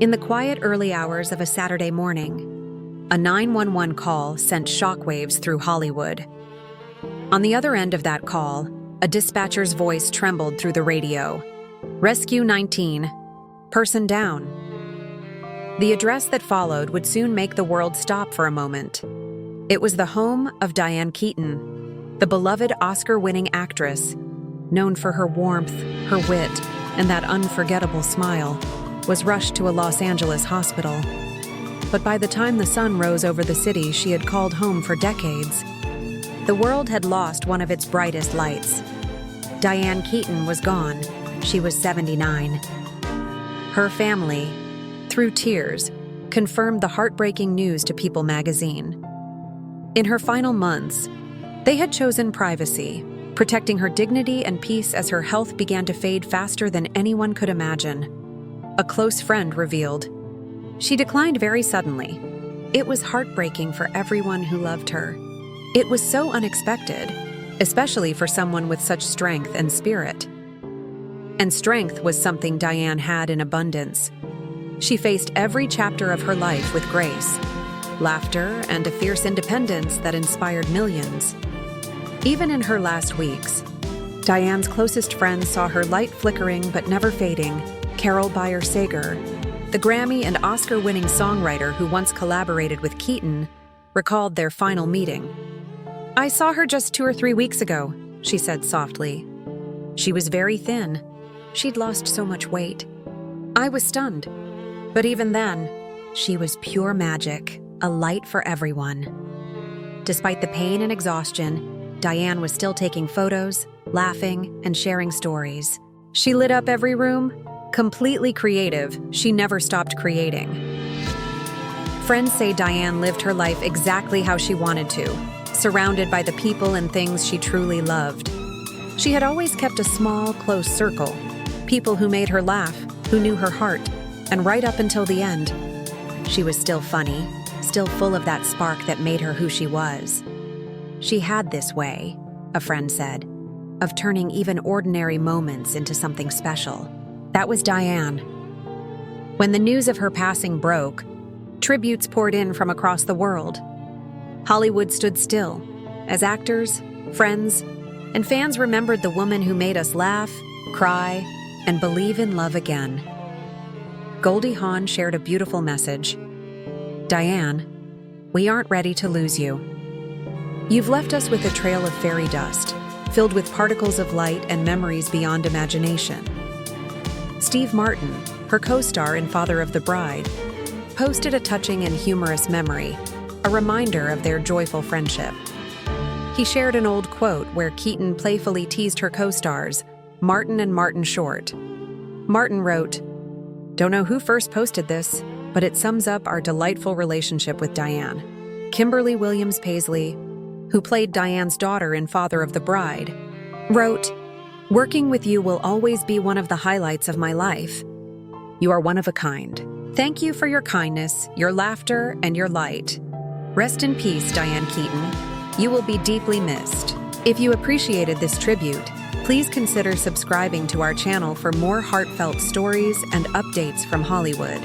In the quiet early hours of a Saturday morning, a 911 call sent shockwaves through Hollywood. On the other end of that call, a dispatcher's voice trembled through the radio. "Rescue 19. Person down." The address that followed would soon make the world stop for a moment. It was the home of Diane Keaton, the beloved Oscar-winning actress, known for her warmth, her wit, and that unforgettable smile, was rushed to a Los Angeles hospital. But by the time the sun rose over the city she had called home for decades, the world had lost one of its brightest lights. Diane Keaton was gone. She was 79. Her family, through tears, confirmed the heartbreaking news to People magazine. In her final months, they had chosen privacy, protecting her dignity and peace as her health began to fade faster than anyone could imagine. A close friend revealed, "She declined very suddenly. It was heartbreaking for everyone who loved her. It was so unexpected, especially for someone with such strength and spirit." And strength was something Diane had in abundance. She faced every chapter of her life with grace, laughter, and a fierce independence that inspired millions. Even in her last weeks, Diane's closest friends saw her light flickering but never fading. Carol Bayer Sager, the Grammy and Oscar-winning songwriter who once collaborated with Keaton, recalled their final meeting. "I saw her just 2 or 3 weeks ago," she said softly. "She was very thin. She'd lost so much weight. I was stunned. But even then, she was pure magic, a light for everyone." Despite the pain and exhaustion, Diane was still taking photos, laughing, and sharing stories. She lit up every room. Completely creative, she never stopped creating. Friends say Diane lived her life exactly how she wanted to, surrounded by the people and things she truly loved. She had always kept a small, close circle, people who made her laugh, who knew her heart, and right up until the end, she was still funny, still full of that spark that made her who she was. She had this way, a friend said, of turning even ordinary moments into something special. That was Diane. When the news of her passing broke, tributes poured in from across the world. Hollywood stood still, as actors, friends, and fans remembered the woman who made us laugh, cry, and believe in love again. Goldie Hawn shared a beautiful message. "Diane, we aren't ready to lose you. You've left us with a trail of fairy dust, filled with particles of light and memories beyond imagination." Steve Martin, her co-star and father of the bride, posted a touching and humorous memory, a reminder of their joyful friendship. He shared an old quote where Keaton playfully teased her co-stars, Martin and Martin Short. Martin wrote, "Don't know who first posted this, but it sums up our delightful relationship with Diane." Kimberly Williams-Paisley, who played Diane's daughter in Father of the Bride, wrote, "Working with you will always be one of the highlights of my life. You are one of a kind. Thank you for your kindness, your laughter, and your light. Rest in peace, Diane Keaton. You will be deeply missed." If you appreciated this tribute, please consider subscribing to our channel for more heartfelt stories and updates from Hollywood.